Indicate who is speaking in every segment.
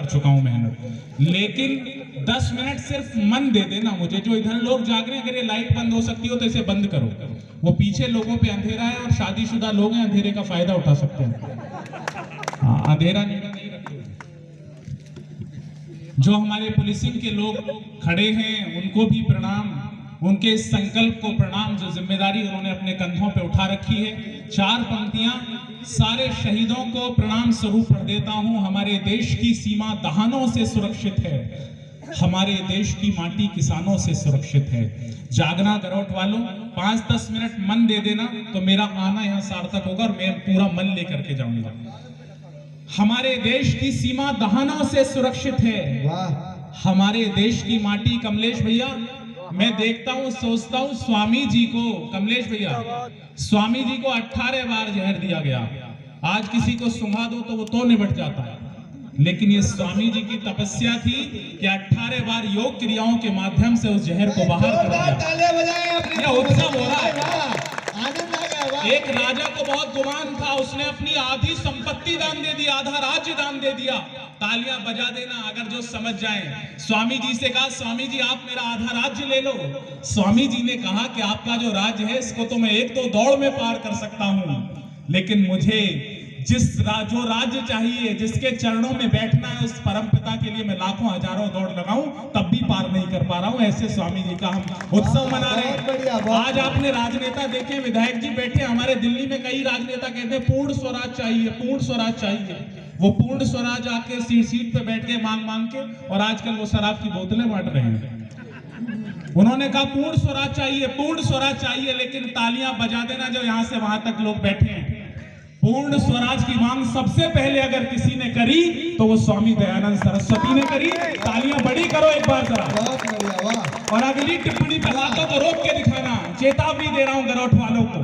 Speaker 1: चुका हूं मेहनत, लेकिन 10 मिनट सिर्फ मन दे देना मुझे। जो इधर लोग जाग रहे हैं, अगर ये लाइट बंद हो सकती हो तो इसे बंद करो। वो पीछे लोगों पे अंधेरा है और शादीशुदा लोग हैं, अंधेरे का फायदा उठा सकते हैं। हाँ, अंधेरा नहीं रखो। जो हमारे पुलिसिंग के लोग खड़े हैं उनको भी प्रणाम, उनके इस संकल्प को प्रणाम, जो जिम्मेदारी उन्होंने अपने कंधों पे उठा रखी है। 4 पंक्तियां सारे शहीदों को प्रणाम स्वरूप पढ़ देता हूं। हमारे देश की सीमा दहानों से सुरक्षित है, हमारे देश की माटी किसानों से सुरक्षित है। जागना गरौट वालों, 5-10 मिनट मन दे देना तो मेरा आना यहाँ सार्थक होगा और मैं पूरा मन लेकर के जाऊंगा। हमारे देश की सीमा दहानों से सुरक्षित है, हमारे देश की माटी। कमलेश भैया, मैं देखता हूं, सोचता हूं, स्वामी जी को, कमलेश भैया, स्वामी जी को 18 बार जहर दिया गया। आज किसी को सुंघा दो तो वो तो निबट जाता है, लेकिन ये स्वामी जी की तपस्या थी कि 18 बार योग क्रियाओं के माध्यम से उस जहर को बाहर कर दिया। यह उत्सव हो रहा है। एक राजा को बहुत गुमान था, उसने अपनी आधी संपत्ति दान दे दी, आधा राज्य दान दे दिया। तालियां बजा देना अगर जो समझ जाए। स्वामी जी से कहा, स्वामी जी आप मेरा आधा राज्य ले लो। स्वामी जी ने कहा कि आपका जो राज्य है इसको तो मैं 1-2 दौड़ में पार कर सकता हूं, लेकिन मुझे जो राज्य चाहिए, जिसके चरणों में बैठना है, उस परमपिता के लिए मैं लाखों हजारों दौड़ लगाऊं तब भी पार नहीं कर पा रहा हूं। ऐसे स्वामी जी का हम उत्सव मना रहे हैं। आज आपने राजनेता देखे, विधायक जी बैठे, हमारे दिल्ली में कई राजनेता कहते हैं पूर्ण स्वराज चाहिए, पूर्ण स्वराज चाहिए। वो पूर्ण स्वराज आके सीट पे बैठ के मांग के, और आजकल वो शराब की बोतलें बांट रहे हैं। उन्होंने कहा पूर्ण स्वराज चाहिए, पूर्ण स्वराज चाहिए, लेकिन तालियां बजा देना जो यहां से वहां तक लोग बैठे हैं। पूर्ण स्वराज की मांग सबसे पहले अगर किसी ने करी तो वो स्वामी दयानंद सरस्वती ने करी। तालियां बड़ी करो एक बार जरा। और अगली टिप्पणी पे हाथों को रोक के दिखाना। चेतावनी दे रहा हूं गरौट वालों को।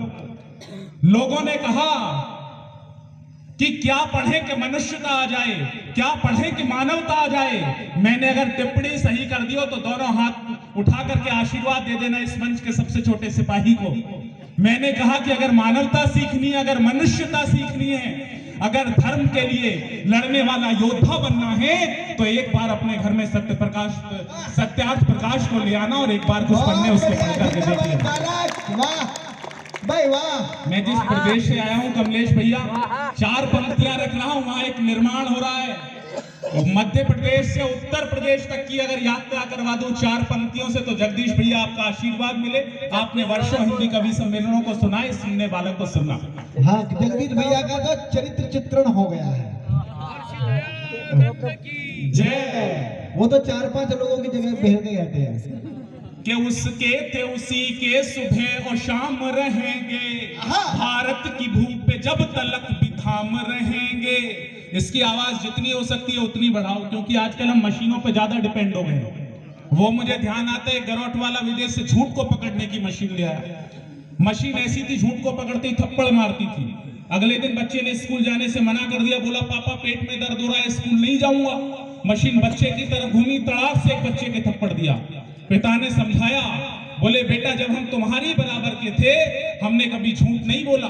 Speaker 1: लोगों ने कहा कि क्या पढ़े कि मनुष्यता आ जाए, क्या पढ़े कि मानवता आ जाए। मैंने अगर टिप्पणी सही कर दी हो तो दोनों हाथ उठा करके आशीर्वाद दे देना इस मंच के सबसे छोटे सिपाही को। मैंने कहा कि अगर मानवता सीखनी है, अगर मनुष्यता सीखनी है, अगर धर्म के लिए लड़ने वाला योद्धा बनना है तो एक बार अपने घर में सत्यार्थ प्रकाश को ले आना और एक बार कुछ पढ़ने उसके पढ़ करके देखिए।
Speaker 2: भाई वाह।
Speaker 1: मैं जिस प्रदेश से आया हूं कमलेश भैया, 4 पंक्तियां रख रहा हूं, वहां एक निर्माण हो रहा है। मध्य प्रदेश से उत्तर प्रदेश तक की अगर यात्रा करवा दूं 4 पंक्तियों से तो जगदीश भैया आपका आशीर्वाद मिले। आपने वर्षों हिंदी कवि सम्मेलनों को सुना है, सुनने वालों को सुनना।
Speaker 2: हाँ, जगदीश भैया का तो चरित्र चित्रण हो गया है। जय। वो तो 4-5 लोगों की जगह भेज के कहते हैं
Speaker 1: कि उसके थे उसी के सुबह और शाम रहेंगे, भारत की भूमि पे जब तलक भी थाम रहेंगे। इसकी आवाज जितनी हो सकती है उतनी बढ़ाओ, क्योंकि आजकल हम मशीनों पे ज्यादा डिपेंड हो गए। वो मुझे ध्यान आता है, गरौट वाला विदेश से झूठ को पकड़ने की मशीन ले आया। मशीन ऐसी थी, झूठ को पकड़ते ही थप्पड़ मारती थी। अगले दिन बच्चे ने स्कूल जाने से मना कर दिया, बोला पापा पेट में दर्द हो रहा है, स्कूल नहीं जाऊंगा। मशीन बच्चे की तरफ घूमी, तड़ाक से एक बच्चे के थप्पड़ दिया। पिता ने समझाया, बोले बेटा जब हम तुम्हारी बराबर के थे हमने कभी झूठ नहीं बोला।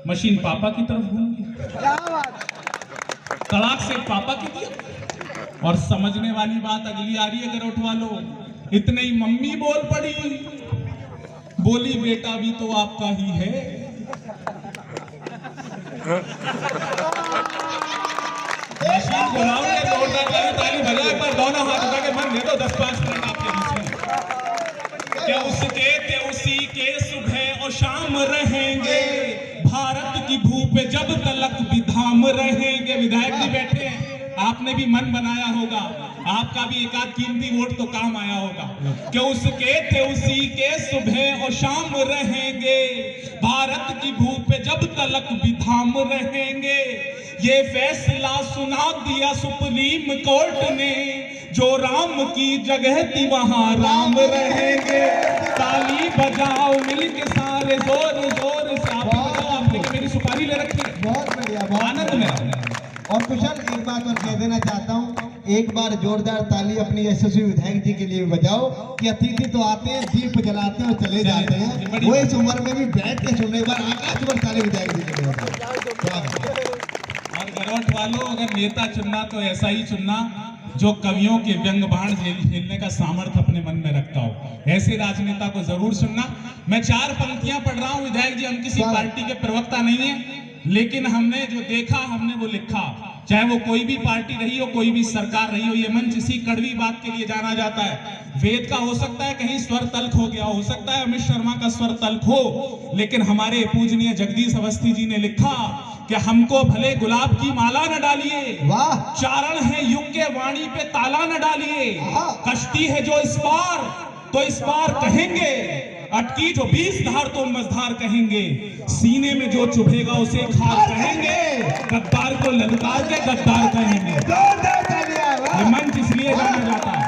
Speaker 1: मशीन पापा की तरफ घूमी, तड़ाक से पापा की दिया। और समझने वाली बात अगली आ रही है गरौट वालों। इतने ही मम्मी बोल पड़ी, बोली बेटा भी तो आपका ही है। मशीन बुलाओगे, जोरदार वाली ताली बजा, एक बार दोनों हाथ उठा के मन दे दो 10-5 मिनट आपके बीच में। क्या उसके थे उसी के सुबह और शाम रहेंगे, भारत की भूप जब तलक भी धाम रहेंगे। विधायक जी बैठे हैं, आपने भी मन बनाया होगा, आपका भी एक आध कीमती वोट तो काम आया होगा। कि उसके थे उसी के सुबह और शाम रहेंगे, भारत की भूप जब तलक भी धाम रहेंगे। ये फैसला सुना दिया सुप्रीम कोर्ट ने, जो राम की जगह थी वहां राम रहेंगे। ताली बजाओ मिलके सारे जोर जोर से। आप बजाओ, आपने मेरी सुपारी ले रखी है।
Speaker 2: बहुत बढ़िया,
Speaker 1: आनंद में।
Speaker 2: और कुशल एक बात और कह देना चाहता हूँ, एक बार जोरदार ताली अपनी यशस्वी विधायक जी के लिए बजाओ कि अतिथि तो आते हैं, दीप जलाते हैं और चले जाते हैं, वो इस उम्र में भी बैठ के सुनने। एक बार आकाश पर ताली विधायक जी के लिए।
Speaker 1: और गरौट वालों, अगर नेता चुनना तो ऐसा ही चुनना जो कवियों के व्यंग बाण झेलने का सामर्थ्य अपने मन में रखता हो। ऐसे राजनेता को जरूर चुनना। मैं 4 पंक्तियां पढ़ रहा हूं विधायक जी, हम किसी पार्टी के प्रवक्ता नहीं है, लेकिन हमने जो देखा हमने वो लिखा। चाहे वो कोई भी पार्टी रही हो, कोई भी सरकार रही हो, ये मंच इसी कड़वी बात के लिए जाना जाता है। वेद का हो सकता है कहीं स्वर तल्ख हो गया, हो सकता है अमित शर्मा का स्वर तल्ख हो, लेकिन हमारे पूजनीय जगदीश अवस्थी जी ने लिखा कि हमको भले गुलाब की माला न डालिए,
Speaker 2: वाह,
Speaker 1: चारण है युग के वाणी पे ताला न डालिए, कश्ती है जो इस पार तो इस पार कहेंगे, अटकी जो 20 धार तो मझधार कहेंगे, सीने में जो चुभेगा उसे खार कहेंगे, गद्दार को ललकार के गद्दार कहेंगे। ये मंच इसलिए जाना जाता है।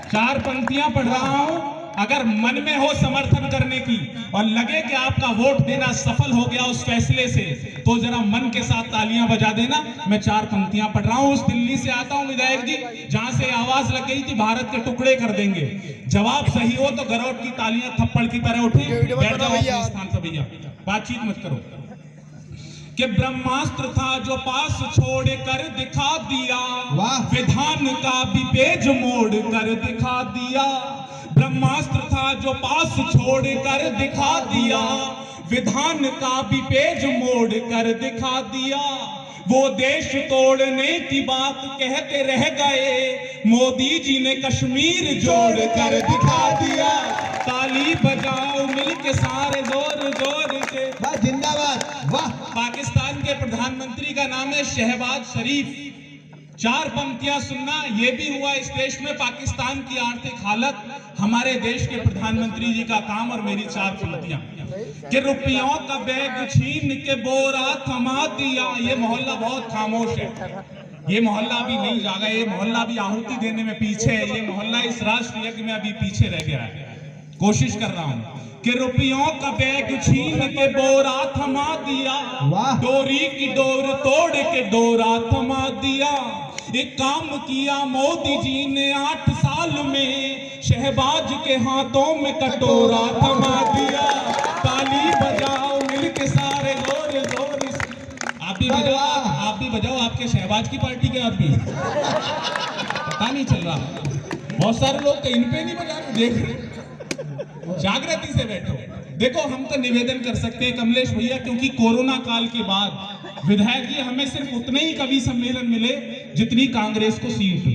Speaker 1: 4 पंक्तियां पढ़ रहा हूं, अगर मन में हो समर्थन करने की और लगे कि आपका वोट देना सफल हो गया उस फैसले से, तो जरा मन के साथ तालियां बजा देना। मैं 4 पंक्तियां पढ़ रहा हूं। उस दिल्ली से आता हूं विधायक जी जहां से आवाज लग गई थी भारत के टुकड़े कर देंगे। जवाब सही हो तो गरौट की तालियां थप्पड़ की तरह उठे। बैठ जाओ अपने स्थान पर भैया, बातचीत मत करो। कि ब्रह्मास्त्र था जो पास छोड़ कर दिखा दिया, विधान का भी पेज मोड़ कर दिखा दिया। ब्रह्मास्त्र था जो पास छोड़ कर दिखा दिया, विधान का भी पेज मोड़ कर दिखा दिया। वो देश तोड़ने की बात कहते रह गए, मोदी जी ने कश्मीर जोड़ कर दिखा दिया। ताली बजाओ मिलके सारे जोर जोर से,
Speaker 2: जिंदाबाद। वाह,
Speaker 1: पाकिस्तान के प्रधानमंत्री का नाम है शहबाज शरीफ। 4 पंक्तियां सुनना। ये भी हुआ इस देश में पाकिस्तान की आर्थिक हालत, हमारे देश के प्रधानमंत्री जी का काम, और मेरी 4 पंक्तियां कि रुपयों का बैग छीन के बोरा थमा दिया। ये मोहल्ला बहुत खामोश है, ये मोहल्ला अभी नहीं जागा, ये मोहल्ला भी आहुति देने में पीछे है, ये मोहल्ला इस राष्ट्र यज्ञ में अभी पीछे रह गया है। कोशिश कर रहा हूं कि रुपयों का बैग छीन के बोरा थमा दिया, डोरी की डोर तोड़ के डोरा थमा दिया। एक काम किया मोदी जी ने 8 साल में, शहबाज के हाथों में कटोरा थमा दिया। ताली बजाओ मिलके सारे जोर जोर से। आप भी बजाओ, आप भी बजाओ, आपके शहबाज की पार्टी के आदमी पता नहीं चल रहा। बहुत सारे लोग तो इन पे नहीं बजा रहे, देख रहे, जागृति से बैठो। देखो हम तो निवेदन कर सकते हैं कमलेश भैया, क्योंकि कोरोना काल के बाद विधायक जी हमें सिर्फ उतने ही कवि सम्मेलन मिले जितनी कांग्रेस को सीट हुई।